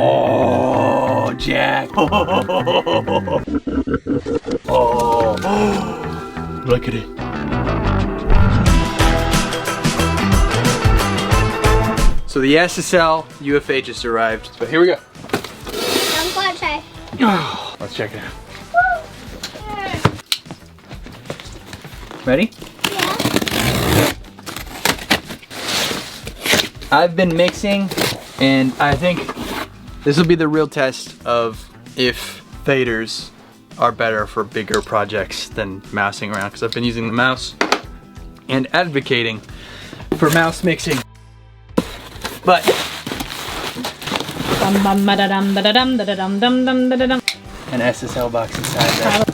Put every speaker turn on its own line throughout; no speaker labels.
Oh, Jack. Oh, look at it. So the SSL UF8 just arrived. So here we go.
I'm going to try.
Oh, let's check it out. Ready?
Yeah.
I've been mixing, and I think this will be the real test of if faders are better for bigger projects than mousing around, because I've been using the mouse and advocating for mouse mixing. But an SSL box inside there.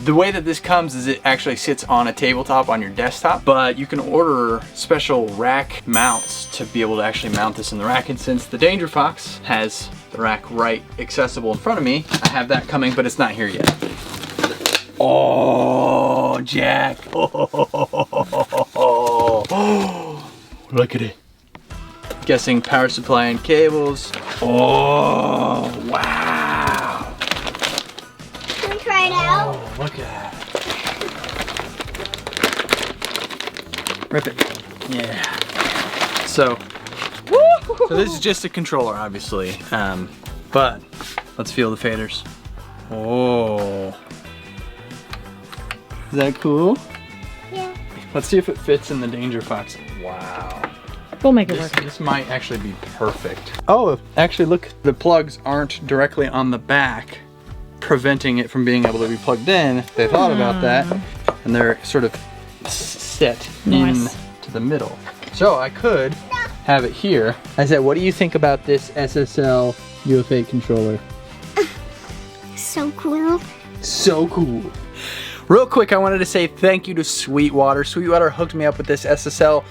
The way that this comes is it actually sits on a tabletop on your desktop, but you can order special rack mounts to be able to actually mount this in the rack. And since the Danger Fox has the rack right accessible in front of me, I have that coming, but it's not here yet. Oh, Jack. Oh, look at it. Guessing power supply and cables. Oh, wow.
Can we try it out?
Oh, look at that. Rip it. Yeah. So this is just a controller, obviously. But let's feel the faders. Oh. Is that cool?
Yeah.
Let's see if it fits in the Danger Fox. Wow.
We'll make it work.
This might actually be perfect. Oh, actually look, the plugs aren't directly on the back, preventing it from being able to be plugged in. They thought about that, and they're sort of set into the middle. So I could have it here. I said, what do you think about this SSL UF8 controller?
So cool.
So cool. Real quick, I wanted to say thank you to Sweetwater. Sweetwater hooked me up with this SSL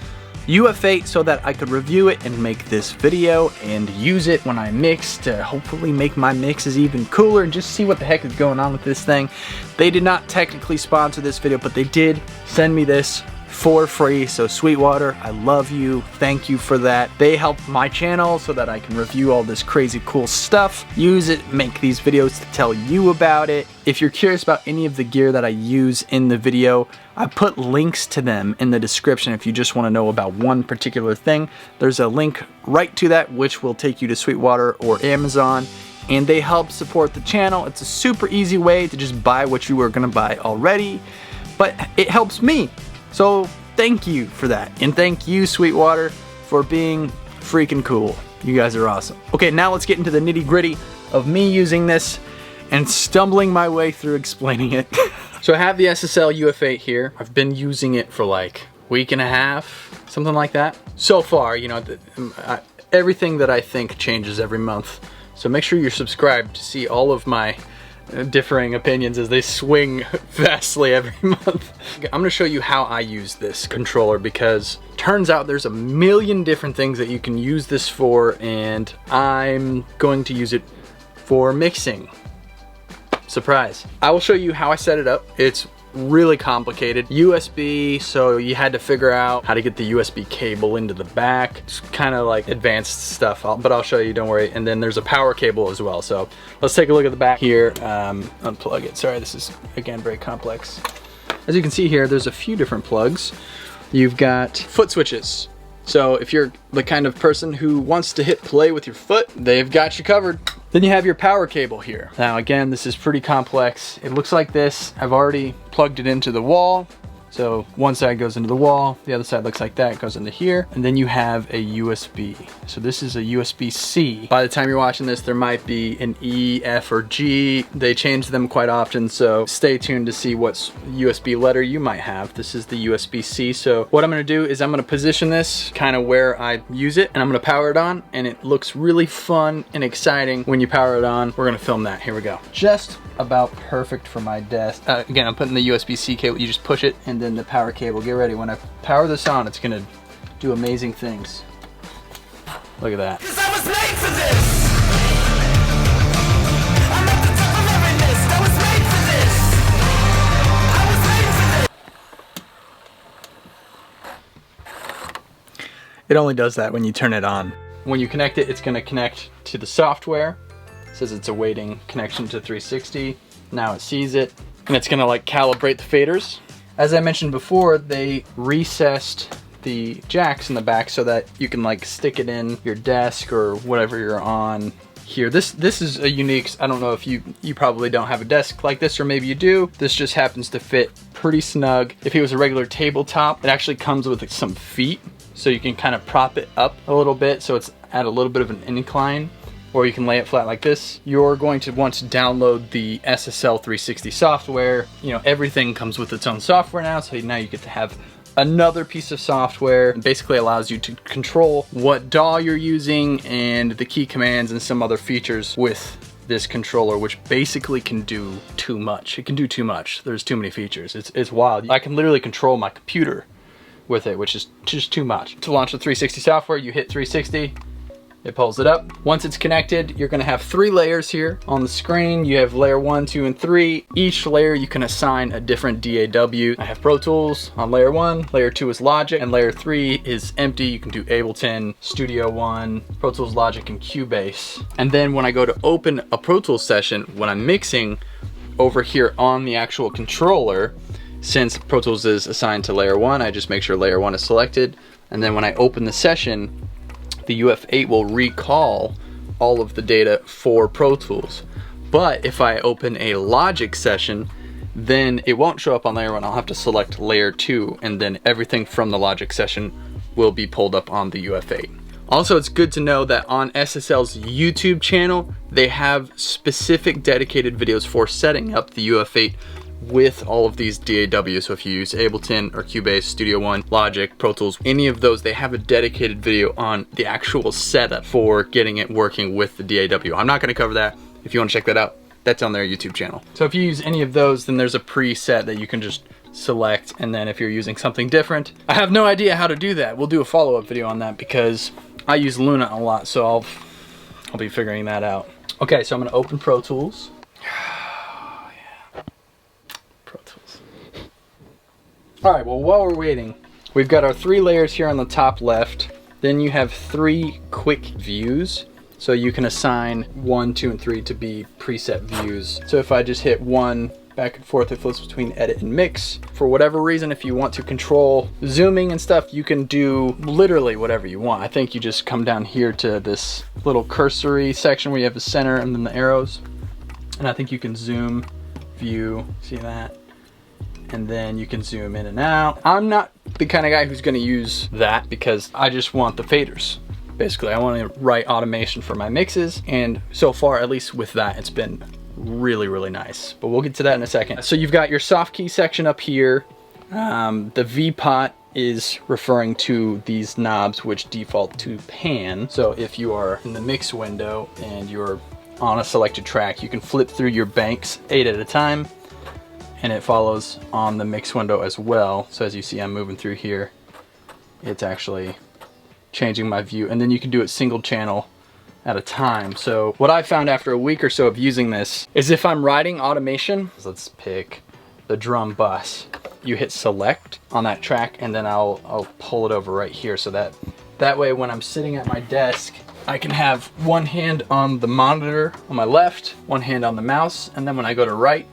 UF8 so that I could review it and make this video and use it when I mix to hopefully make my mixes even cooler and just see what the heck is going on with this thing. They did not technically sponsor this video, but they did send me this for free. So Sweetwater, I love you. Thank you for that. They help my channel so that I can review all this crazy cool stuff, use it, make these videos to tell you about it. If you're curious about any of the gear that I use in the video, I put links to them in the description if you just want to know about one particular thing. There's a link right to that which will take you to Sweetwater or Amazon, and they help support the channel. It's a super easy way to just buy what you were gonna buy already, but it helps me. So thank you for that, and thank you Sweetwater for being freaking cool. You guys are awesome. Okay, now let's get into the nitty-gritty of me using this and stumbling my way through explaining it. So I have the SSL UF8 here. I've been using it for like a week and a half, something like that. So far, you know, everything that I think changes every month. So make sure you're subscribed to see all of my differing opinions as they swing vastly every month. I'm gonna show you how I use this controller, because turns out there's a million different things that you can use this for, and I'm going to use it for mixing. Surprise. I will show you how I set it up. It's really complicated. USB, so you had to figure out how to get the USB cable into the back. It's kind of like advanced stuff, but I'll show you, don't worry. And then there's a power cable as well. So let's take a look at the back here. Unplug it. Sorry, this is again very complex. As you can see here, there's a few different plugs. You've got foot switches. So if you're the kind of person who wants to hit play with your foot, they've got you covered. Then you have your power cable here. Now again, this is pretty complex. It looks like this. I've already plugged it into the wall. So one side goes into the wall, the other side looks like that, it goes into here, and then you have a USB. So this is a USB-C. By the time you're watching this, there might be an E, F, or G. They change them quite often, so stay tuned to see what USB letter you might have. This is the USB-C. So what I'm gonna do is I'm gonna position this kind of where I use it, and I'm gonna power it on, and it looks really fun and exciting when you power it on. We're gonna film that. Here we go. Just about perfect for my desk. Again, I'm putting the USB-C cable, you just push it, and then the power cable. Get ready, when I power this on, it's gonna do amazing things. Look at that. 'Cause I was made for this. I'm at the top of every list. I was made for this. I was made for this. It only does that when you turn it on. When you connect it, it's going to connect to the software. It says it's awaiting connection to 360. Now it sees it, and it's going to like calibrate the faders. As I mentioned before, they recessed the jacks in the back so that you can like stick it in your desk or whatever you're on here. This is a unique, I don't know if you probably don't have a desk like this, or maybe you do. This just happens to fit pretty snug. If it was a regular tabletop, it actually comes with some feet, so you can kind of prop it up a little bit so it's at a little bit of an incline, or you can lay it flat like this. You're going to want to download the SSL 360 software. You know, everything comes with its own software now, so now you get to have another piece of software. It basically allows you to control what DAW you're using and the key commands and some other features with this controller, which basically can do too much. It can do too much. There's too many features. It's wild. I can literally control my computer with it, which is just too much. To launch the 360 software, you hit 360. It pulls it up. Once it's connected, you're gonna have 3 layers here on the screen. You have layer 1, 2, and 3. Each layer you can assign a different DAW. I have Pro Tools on layer 1, layer 2 is Logic, and layer 3 is empty. You can do Ableton, Studio One, Pro Tools, Logic, and Cubase. And then when I go to open a Pro Tools session, when I'm mixing over here on the actual controller, since Pro Tools is assigned to layer 1, I just make sure layer 1 is selected. And then when I open the session, the UF8 will recall all of the data for Pro Tools. But if I open a Logic session, then it won't show up on layer 1. I'll have to select layer 2, and then everything from the Logic session will be pulled up on the UF8. Also, it's good to know that on SSL's YouTube channel, they have specific dedicated videos for setting up the UF8 with all of these DAWs. So if you use Ableton or Cubase, Studio One, Logic, Pro Tools, any of those, they have a dedicated video on the actual setup for getting it working with the DAW. I'm not gonna cover that. If you wanna check that out, that's on their YouTube channel. So if you use any of those, then there's a preset that you can just select, and then if you're using something different, I have no idea how to do that. We'll do a follow-up video on that because I use Luna a lot, so I'll be figuring that out. Okay, so I'm gonna open Pro Tools. All right, well, while we're waiting, we've got our 3 layers here on the top left. Then you have 3 quick views. So you can assign 1, 2, and 3 to be preset views. So if I just hit 1, back and forth, it flips between edit and mix. For whatever reason, if you want to control zooming and stuff, you can do literally whatever you want. I think you just come down here to this little cursory section where you have the center and then the arrows. And I think you can zoom, view, see that? And then you can zoom in and out. I'm not the kind of guy who's gonna use that because I just want the faders. Basically, I want to write automation for my mixes, and so far, at least with that, it's been really, really nice. But we'll get to that in a second. So you've got your soft key section up here. The V pot is referring to these knobs which default to pan. So if you are in the mix window and you're on a selected track, you can flip through your banks 8 at a time, and it follows on the mix window as well. So as you see, I'm moving through here. It's actually changing my view, and then you can do it single channel at a time. So what I found after a week or so of using this is if I'm writing automation, let's pick the drum bus, you hit select on that track, and then I'll pull it over right here, so that way when I'm sitting at my desk, I can have one hand on the monitor on my left, one hand on the mouse, and then when I go to write,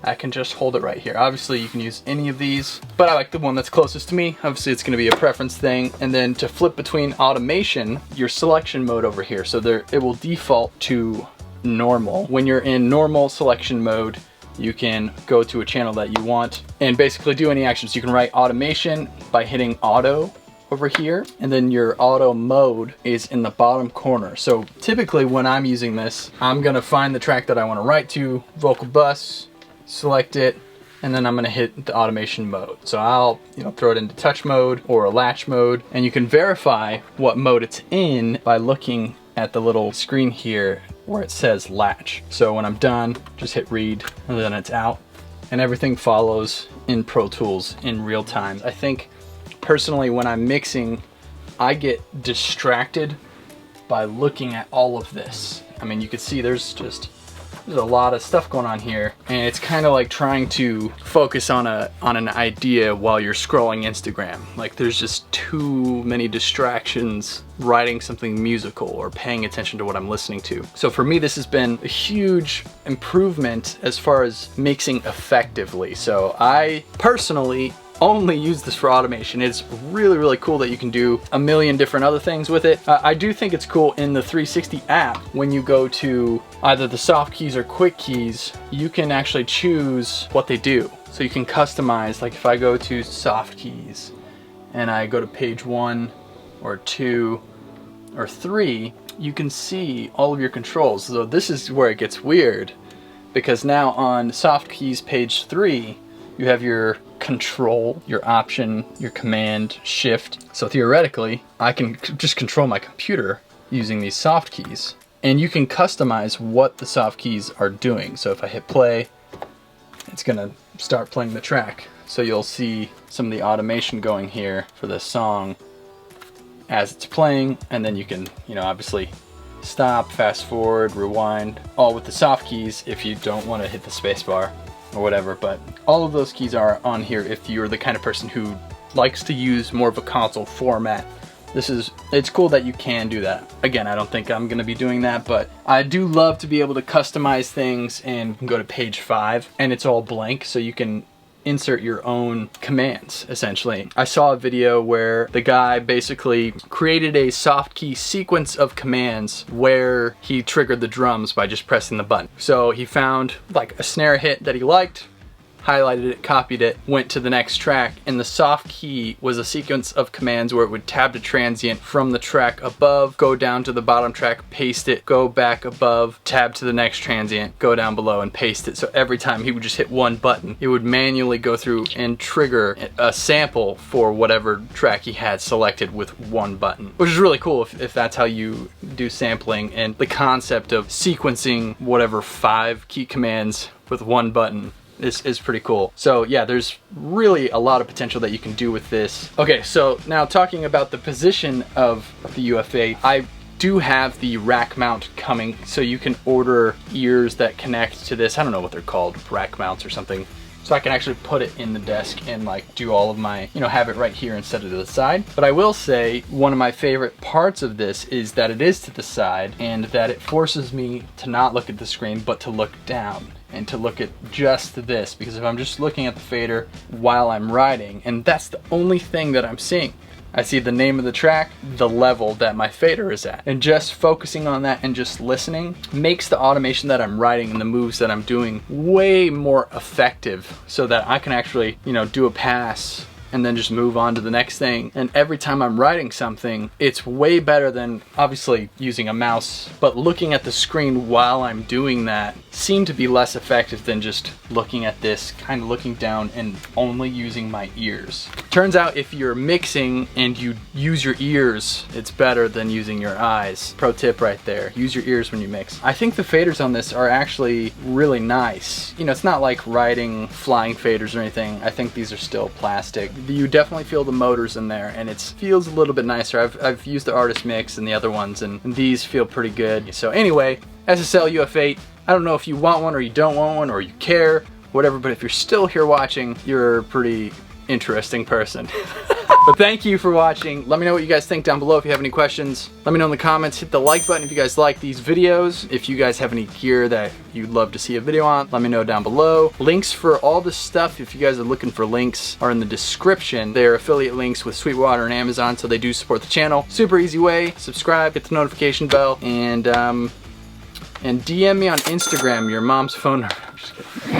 I can just hold it right here. Obviously you can use any of these, but I like the one that's closest to me. Obviously it's gonna be a preference thing. And then to flip between automation, your selection mode over here. So it will default to normal. When you're in normal selection mode, you can go to a channel that you want and basically do any actions. You can write automation by hitting auto over here, and then your auto mode is in the bottom corner. So typically when I'm using this, I'm gonna find the track that I wanna write to, vocal bus, select it, and then I'm gonna hit the automation mode. So I'll throw it into touch mode or a latch mode, and you can verify what mode it's in by looking at the little screen here where it says latch. So when I'm done, just hit read, and then it's out, and everything follows in Pro Tools in real time. I think personally when I'm mixing, I get distracted by looking at all of this. I mean, you can see there's just there's a lot of stuff going on here, and it's kind of like trying to focus on an idea while you're scrolling Instagram. Like there's just too many distractions writing something musical or paying attention to what I'm listening to. So for me, this has been a huge improvement as far as mixing effectively. So I personally only use this for automation. It's really, really cool that you can do a million different other things with it. I do think it's cool in the 360 app, when you go to either the soft keys or quick keys, you can actually choose what they do. So you can customize, like if I go to soft keys and I go to page 1 or 2 or 3, you can see all of your controls. So this is where it gets weird, because now on soft keys page 3, you have your control, your option, your command, shift. So theoretically, I can just control my computer using these soft keys. And you can customize what the soft keys are doing. So if I hit play, it's gonna start playing the track. So you'll see some of the automation going here for this song as it's playing, and then you can, obviously stop, fast forward, rewind, all with the soft keys if you don't want to hit the space bar or whatever. But all of those keys are on here if you're the kind of person who likes to use more of a console format. It's cool that you can do that. Again, I don't think I'm gonna be doing that, but I do love to be able to customize things and go to page 5 and it's all blank, so you can insert your own commands, essentially. I saw a video where the guy basically created a soft key sequence of commands where he triggered the drums by just pressing the button. So he found like a snare hit that he liked, highlighted it, copied it, went to the next track, and the soft key was a sequence of commands where it would tab to transient from the track above, go down to the bottom track, paste it, go back above, tab to the next transient, go down below and paste it. So every time he would just hit one button, it would manually go through and trigger a sample for whatever track he had selected with one button, which is really cool if that's how you do sampling. And the concept of sequencing whatever 5 key commands with one button is pretty cool. So yeah, there's really a lot of potential that you can do with this. Okay, so now talking about the position of the UF8, I do have the rack mount coming, so you can order ears that connect to this. I don't know what they're called, rack mounts or something. So I can actually put it in the desk and like do all of my, have it right here instead of to the side. But I will say one of my favorite parts of this is that it is to the side and that it forces me to not look at the screen, but to look down and to look at just this, because if I'm just looking at the fader while I'm riding, and that's the only thing that I'm seeing, I see the name of the track, the level that my fader is at, and just focusing on that and just listening makes the automation that I'm writing and the moves that I'm doing way more effective, so that I can actually, do a pass and then just move on to the next thing. And every time I'm writing something, it's way better than obviously using a mouse, but looking at the screen while I'm doing that seemed to be less effective than just looking at this, kind of looking down and only using my ears. Turns out if you're mixing and you use your ears, it's better than using your eyes. Pro tip right there, use your ears when you mix. I think the faders on this are actually really nice. It's not like riding flying faders or anything. I think these are still plastic. You definitely feel the motors in there, and it feels a little bit nicer. I've used the Artist Mix and the other ones, and these feel pretty good. So anyway, SSL UF8, I don't know if you want one or you don't want one or you care, whatever, but if you're still here watching, you're a pretty interesting person. But thank you for watching. Let me know what you guys think down below if you have any questions. Let me know in the comments. Hit the like button if you guys like these videos. If you guys have any gear that you'd love to see a video on, let me know down below. Links for all this stuff, if you guys are looking for links, are in the description. They're affiliate links with Sweetwater and Amazon, so they do support the channel. Super easy way. Subscribe, hit the notification bell, and DM me on Instagram your mom's phone number. I'm just kidding.